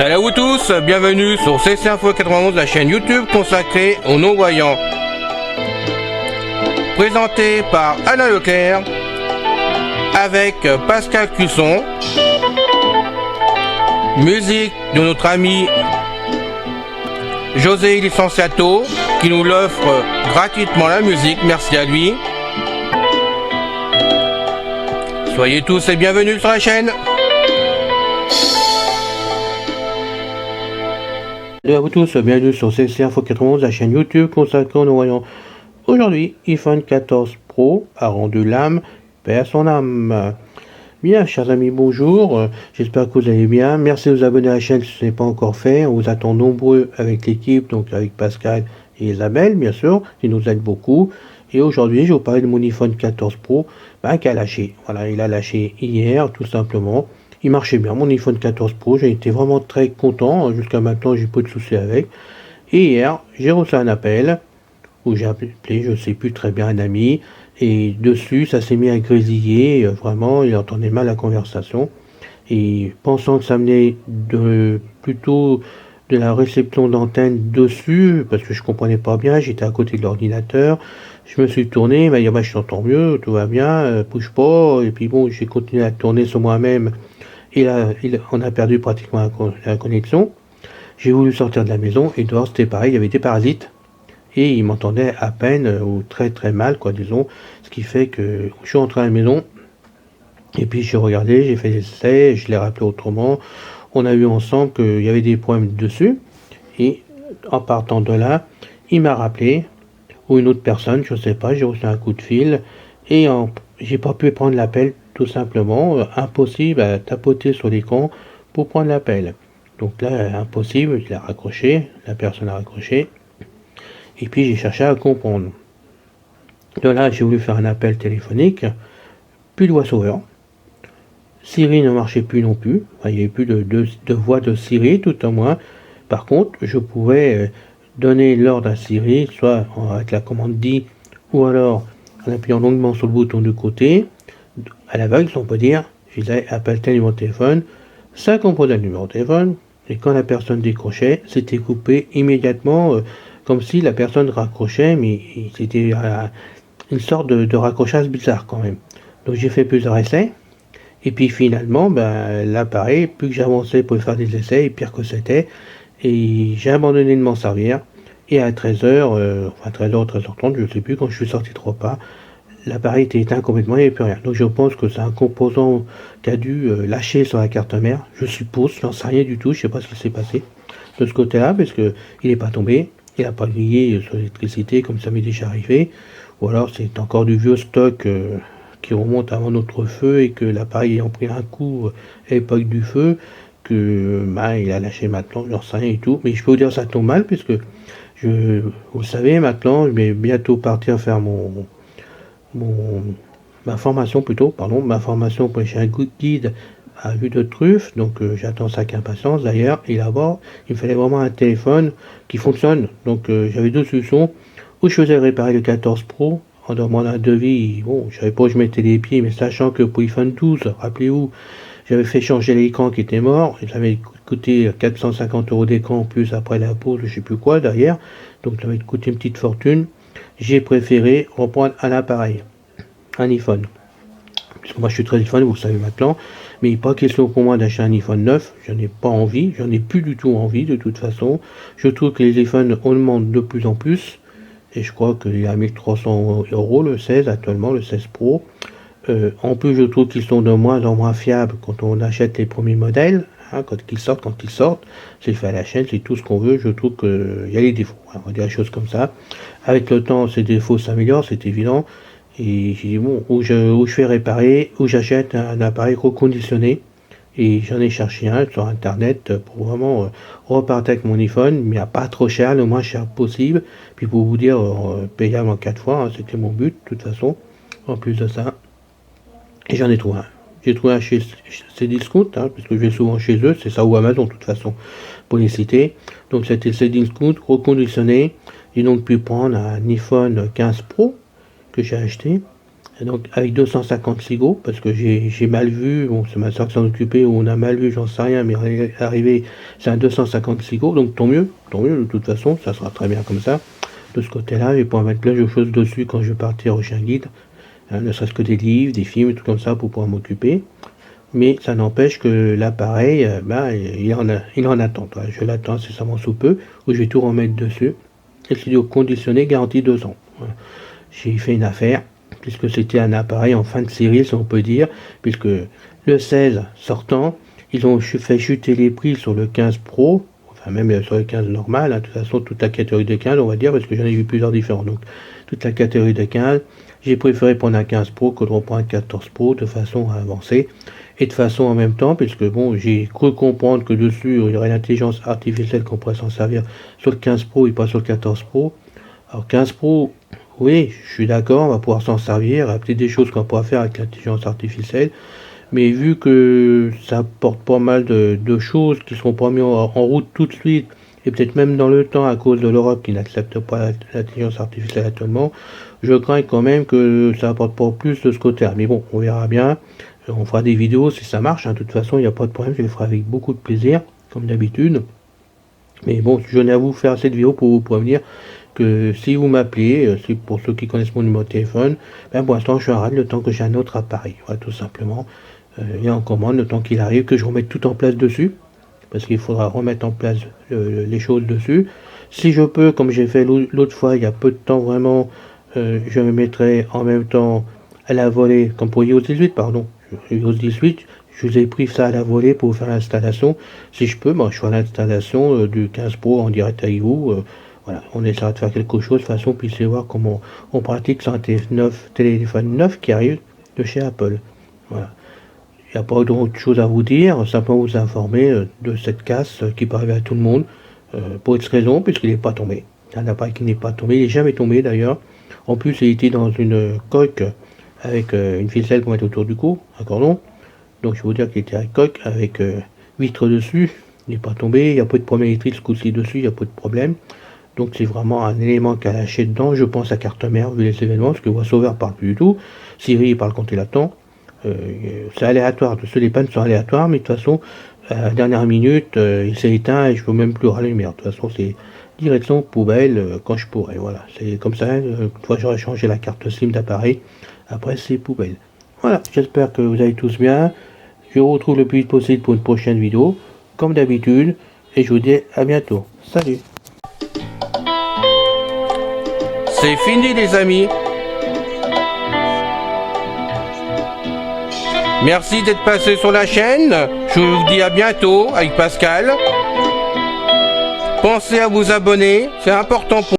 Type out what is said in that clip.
Salut à vous tous, bienvenue sur CC Info 91, la chaîne YouTube consacrée aux non-voyants. Présenté par Alain Leclerc, avec Pascal Cusson. Musique de notre ami José Licenciato, qui nous l'offre gratuitement la musique, merci à lui. Soyez tous et bienvenus sur la chaîne. Salut à vous tous, bienvenue sur CC Info 91, la chaîne YouTube consacrée aux non-voyants. Aujourd'hui, iPhone 14 Pro a rendu l'âme, paix à son âme. Bien, chers amis, bonjour, j'espère que vous allez bien. Merci de vous abonner à la chaîne si ce n'est pas encore fait. On vous attend nombreux avec l'équipe, donc avec Pascal et Isabelle, bien sûr, qui nous aident beaucoup. Et aujourd'hui, je vais vous parler de mon iPhone 14 Pro, qui a lâché. Voilà, il a lâché hier, tout simplement. Il marchait bien, mon iPhone 14 Pro, j'ai été vraiment très content. Jusqu'à maintenant, j'ai pas de soucis avec. Et hier, j'ai reçu un appel où j'ai appelé, je sais plus très bien, un ami. Et dessus, ça s'est mis à grésiller. Vraiment, il entendait mal la conversation. Et pensant que ça venait plutôt de la réception d'antenne dessus, parce que je comprenais pas bien, j'étais à côté de l'ordinateur. Je me suis tourné, il m'a dit je t'entends mieux, tout va bien, bouge pas. Et puis bon, j'ai continué à tourner sur moi-même. Et là, on a perdu pratiquement la connexion. J'ai voulu sortir de la maison et dehors c'était pareil, il y avait des parasites. Et il m'entendait à peine ou très très mal, quoi, disons. Ce qui fait que je suis rentré à la maison. Et puis j'ai regardé, j'ai fait des essais, je l'ai rappelé autrement. On a vu ensemble qu'il y avait des problèmes dessus. Et en partant de là, il m'a rappelé, ou une autre personne, je ne sais pas, j'ai reçu un coup de fil. Et j'ai pas pu prendre l'appel, tout simplement. Impossible à tapoter sur l'écran pour prendre l'appel. Donc là, impossible, je l'ai raccroché, la personne a raccroché. Et puis j'ai cherché à comprendre. De là, j'ai voulu faire un appel téléphonique, plus de voix-sauveur. Siri ne marchait plus non plus. Enfin, il n'y avait plus de voix de Siri, tout au moins. Par contre, je pouvais donner l'ordre à Siri, soit avec la commande dit, ou alors en appuyant longuement sur le bouton du côté, à l'aveugle, on peut dire, je disais, appelle tel numéro de téléphone, ça composait le numéro de téléphone, et quand la personne décrochait, c'était coupé immédiatement, comme si la personne raccrochait, mais c'était une sorte de raccrochage bizarre quand même. Donc j'ai fait plusieurs essais, et puis finalement, l'appareil, plus que j'avançais pour faire des essais, et pire que c'était, et j'ai abandonné de m'en servir, et à 13h, 13h30, je ne sais plus, quand je suis sorti de repas, l'appareil était éteint complètement, il n'y avait plus rien. Donc je pense que c'est un composant qui a dû lâcher sur la carte mère, je suppose, je n'en sais rien du tout, je ne sais pas ce qui s'est passé de ce côté-là, parce qu'il n'est pas tombé. Il n'a pas grillé sur l'électricité comme ça m'est déjà arrivé, ou alors c'est encore du vieux stock qui remonte avant notre feu et que l'appareil ayant pris un coup à l'époque du feu, que il a lâché maintenant, j'en sais rien et tout. Mais je peux vous dire que ça tombe mal puisque vous savez maintenant, je vais bientôt partir faire ma formation pour chez un guide à vue de truffe, donc j'attends ça avec impatience d'ailleurs. Et là-bas, il me fallait vraiment un téléphone qui fonctionne, donc j'avais deux solutions. Ou je faisais réparer le 14 Pro en demandant un devis. Bon, je savais pas où je mettais les pieds, mais sachant que pour l'iPhone 12, rappelez-vous, j'avais fait changer l'écran qui était mort, et ça avait coûté 450 € d'écran en plus après la pause, je sais plus quoi derrière, donc ça avait coûté une petite fortune. J'ai préféré reprendre un appareil, un iPhone. Parce que moi je suis très iPhone, vous le savez maintenant, mais il n'est pas question pour moi d'acheter un iPhone 9, j'en ai pas envie, j'en ai plus du tout envie de toute façon. Je trouve que les iPhones augmentent de plus en plus, et je crois qu'il est à 1300 € le 16 actuellement, le 16 Pro. En plus je trouve qu'ils sont de moins en moins fiables quand on achète les premiers modèles, quand ils sortent, c'est fait à la chaîne, c'est tout ce qu'on veut. Je trouve qu'il y a des défauts, on va dire les choses comme ça. Avec le temps, ces défauts s'améliorent, c'est évident. Et j'ai dit bon, où je fais réparer, où j'achète un appareil reconditionné. Et j'en ai cherché un sur internet pour vraiment repartir avec mon iPhone, mais à pas trop cher, le moins cher possible. Puis pour vous dire, payable en 4 fois, c'était mon but de toute façon, en plus de ça. Et j'en ai trouvé un. J'ai trouvé un chez Cdiscount, parce que je vais souvent chez eux, c'est ça ou Amazon de toute façon, pour les citer. Donc c'était Cdiscount reconditionné. J'ai donc pu prendre un iPhone 15 Pro que j'ai acheté donc avec 250 SIGO, parce que j'ai mal vu, bon c'est ma soeur qui s'en occupait, ou on a mal vu, j'en sais rien, mais arrivé, c'est un 250 SIGO, donc tant mieux, de toute façon, ça sera très bien comme ça, de ce côté-là, et pour mettre plein de choses dessus quand je vais partir au chien guide, hein, ne serait-ce que des livres, des films, tout comme ça, pour pouvoir m'occuper, mais ça n'empêche que l'appareil, il en attend, je l'attends incessamment sous peu, où je vais tout remettre dessus, et le studio conditionné garantie 2 ans, voilà. J'ai fait une affaire, puisque c'était un appareil en fin de série, si on peut dire, puisque le 16 sortant, ils ont fait chuter les prix sur le 15 Pro, enfin même sur le 15 normal, hein, de toute façon toute la catégorie de 15 on va dire, parce que j'en ai vu plusieurs différents, donc toute la catégorie de 15, j'ai préféré prendre un 15 Pro que de reprendre un 14 Pro de façon à avancer, et de façon en même temps, puisque bon, j'ai cru comprendre que dessus il y aurait l'intelligence artificielle qu'on pourrait s'en servir sur le 15 Pro et pas sur le 14 Pro. Alors 15 Pro, oui, je suis d'accord, on va pouvoir s'en servir, il y a peut-être des choses qu'on pourra faire avec l'intelligence artificielle, mais vu que ça apporte pas mal de choses qui seront pas mises en route tout de suite, et peut-être même dans le temps à cause de l'Europe qui n'accepte pas l'intelligence artificielle actuellement, je crains quand même que ça apporte pas plus de ce côté-là. Mais bon, on verra bien, on fera des vidéos si ça marche, hein. De toute façon il n'y a pas de problème, je les ferai avec beaucoup de plaisir, comme d'habitude. Mais bon, je n'ai à vous faire cette vidéo pour vous prévenir que si vous m'appelez, c'est pour ceux qui connaissent mon numéro de téléphone, pour l'instant je suis en rade le temps que j'ai un autre appareil, voilà, tout simplement. Il est en commande le temps qu'il arrive, que je remette tout en place dessus, parce qu'il faudra remettre en place les choses dessus. Si je peux, comme j'ai fait l'autre fois, il y a peu de temps vraiment, je me mettrai en même temps à la volée, comme pour iOS 18, pardon, iOS 18, je vous ai pris ça à la volée pour faire l'installation. Si je peux, je ferai l'installation du 15 Pro en direct avec vous. Voilà, on essaiera de faire quelque chose de façon puisse voir comment on pratique sur un téléphone neuf qui arrive de chez Apple. Voilà. Il n'y a pas d'autre chose à vous dire, simplement vous informer de cette casse qui peut arriver à tout le monde, pour X raison, puisqu'il n'est pas tombé. Un appareil qui n'est pas tombé, il n'est jamais tombé d'ailleurs. En plus, il était dans une coque avec une ficelle pour mettre autour du cou, un cordon. Donc je vais vous dire qu'il était à coque avec vitre dessus, il n'est pas tombé, il n'y a pas de problème électrique ce coup-ci dessus, il n'y a pas de problème. Donc c'est vraiment un élément qui a lâché dedans, je pense à carte mère vu les événements, parce que VoiceOver ne parle plus du tout, Siri parle quand il attend. C'est aléatoire, tous les pannes sont aléatoires, mais de toute façon, à la dernière minute, il s'est éteint et je ne peux même plus rallumer. De toute façon, c'est direction poubelle quand je pourrai. Voilà, c'est comme ça. Une fois j'aurai changé la carte SIM d'appareil, après c'est poubelle. Voilà, j'espère que vous allez tous bien. Je vous retrouve le plus vite possible pour une prochaine vidéo, comme d'habitude, et je vous dis à bientôt. Salut! C'est fini les amis. Merci d'être passé sur la chaîne. Je vous dis à bientôt avec Pascal. Pensez à vous abonner, c'est important pour